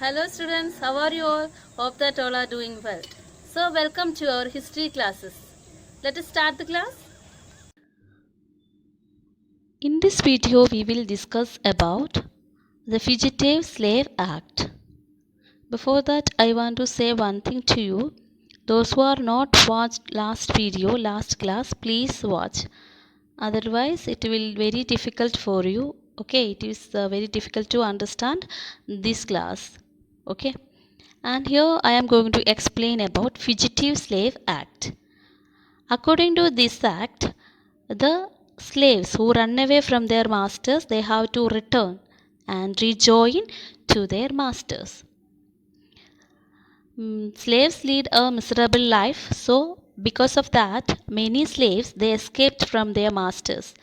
Hello students, how are you all? Hope that all are doing well. So welcome to our history classes. Let us start the class. In this video we will discuss about the Fugitive Slave Act. Before that I want to say one thing to you. Those who are not watched last class, please watch. Otherwise it will very difficult for you. Okay, it is very difficult to understand this class. Okay. And here I am going to explain about Fugitive Slave Act. According to this act, the slaves who run away from their masters, they have to return and rejoin to their masters. Slaves lead a miserable life, so because of that, many slaves they escaped from their masters.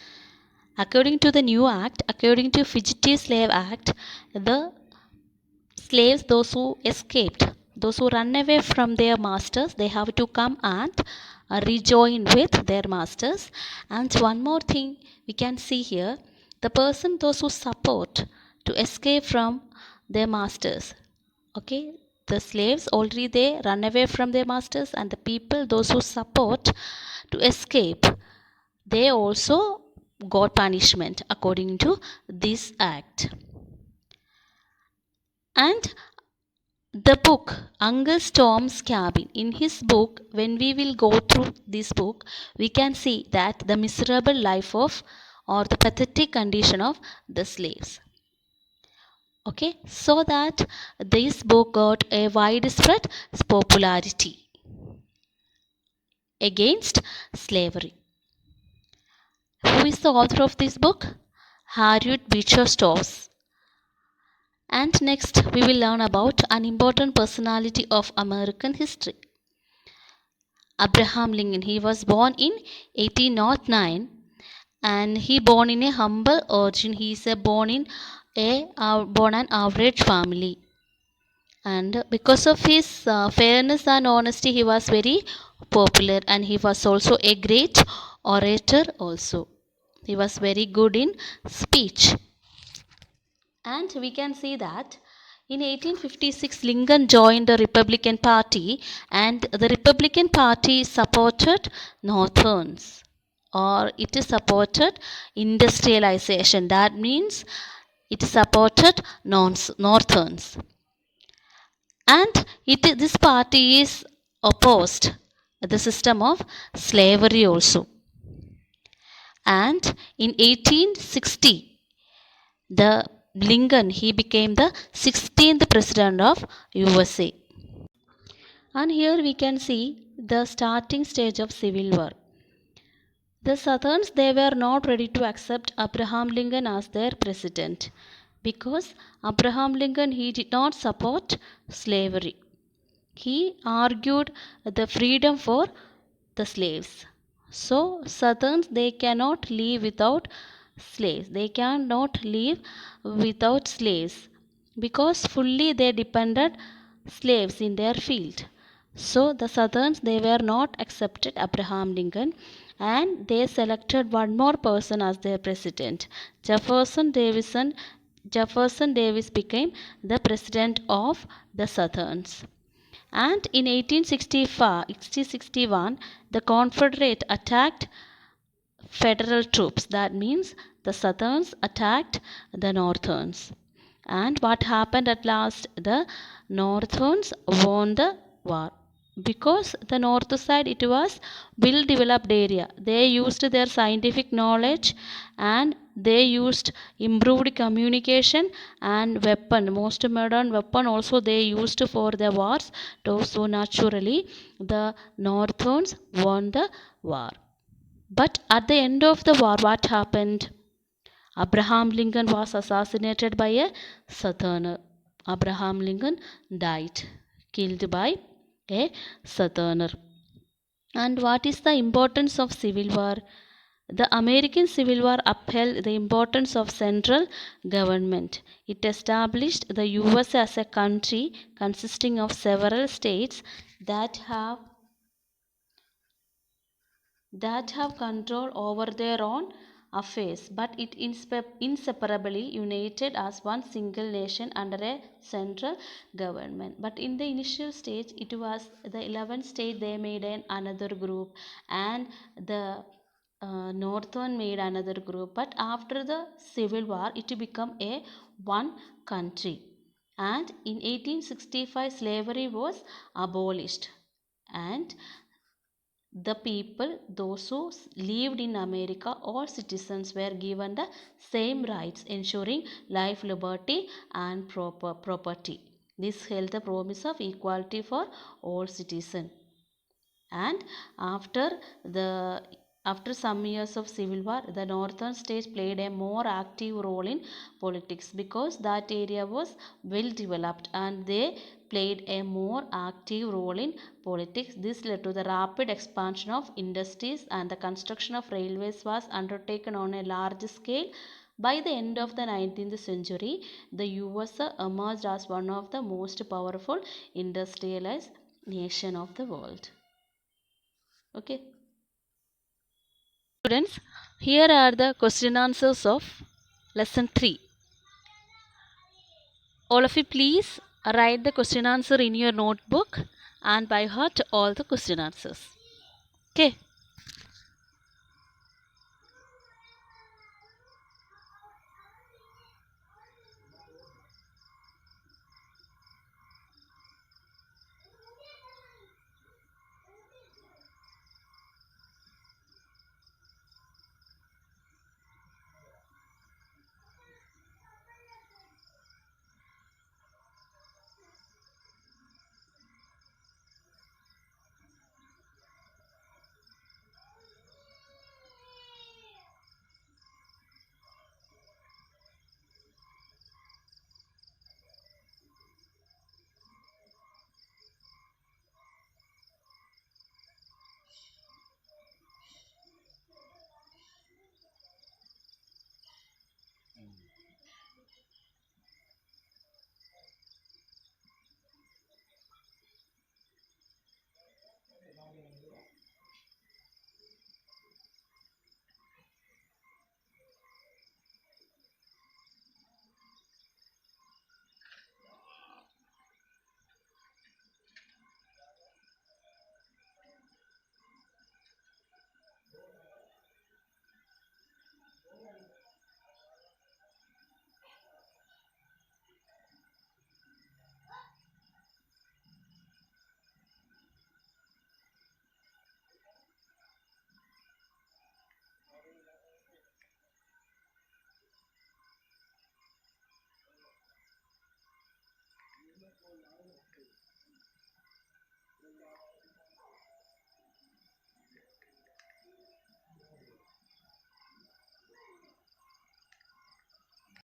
According to the new act, according to Fugitive Slave Act, the slaves, those who escaped, those who run away from their masters, they have to come and rejoin with their masters. And one more thing we can see here, the person, those who support to escape from their masters. Okay, the slaves already they run away from their masters, and the people, those who support to escape, they also got punishment according to this act. And the book Uncle Tom's Cabin, in his book, when we will go through this book, we can see that the miserable life of or the pathetic condition of the slaves. Okay, so that this book got a widespread popularity against slavery. Who is the author of this book? Harriet Beecher Stowe. And next we will learn about an important personality of American history. Abraham Lincoln. He was born in 1809 and he born in a humble origin. He is born in an average family, and because of his fairness and honesty he was very popular, and he was also a great orator also. He was very good in speech. And we can see that in 1856, Lincoln joined the Republican Party, and the Republican Party supported Northerns, or it supported industrialization. That means it supported Northerns. And this party is opposed the system of slavery also. And in 1860, the Lincoln, he became the 16th president of USA. And here we can see the starting stage of Civil War. The Southerns, they were not ready to accept Abraham Lincoln as their president, because Abraham Lincoln, he did not support slavery. He argued the freedom for the slaves. So Southerns, they cannot live without slaves. They cannot live without slaves, because fully they depended slaves in their field. So the Southerns, they were not accepted Abraham Lincoln, and they selected one more person as their president. Jefferson Davis became the president of the Southerns. And in 1861, the Confederate attacked Federal troops. That means the Southerns attacked the Northerns. And what happened at last? The Northerns won the war. Because the north side, it was well developed area. They used their scientific knowledge, and they used improved communication and weapon. Most modern weapon also they used for the wars. So naturally the Northerns won the war. But at the end of the war, what happened? Abraham Lincoln was assassinated by a Southerner. Abraham Lincoln died, killed by a Southerner. And what is the importance of Civil War? The American Civil War upheld the importance of central government. It established the US as a country consisting of several states that have control over their own affairs, but it inseparably united as one single nation under a central government. But in the initial stage, it was the 11th state, they made another group, and the Northern made another group. But after the Civil War, it became a one country. And in 1865, slavery was abolished, and the people, those who lived in America, all citizens were given the same rights, ensuring life, liberty, and proper property. This held the promise of equality for all citizens. And after the after some years of civil war, the northern states played a more active role in politics because that area was well developed, and they played a more active role in politics. This led to the rapid expansion of industries, and the construction of railways was undertaken on a large scale. By the end of the 19th century, the USA emerged as one of the most powerful industrialized nation of the world. Okay. Students, here are the question answers of lesson 3. All of you please write the question answer in your notebook and by heart all the question answers. Okay.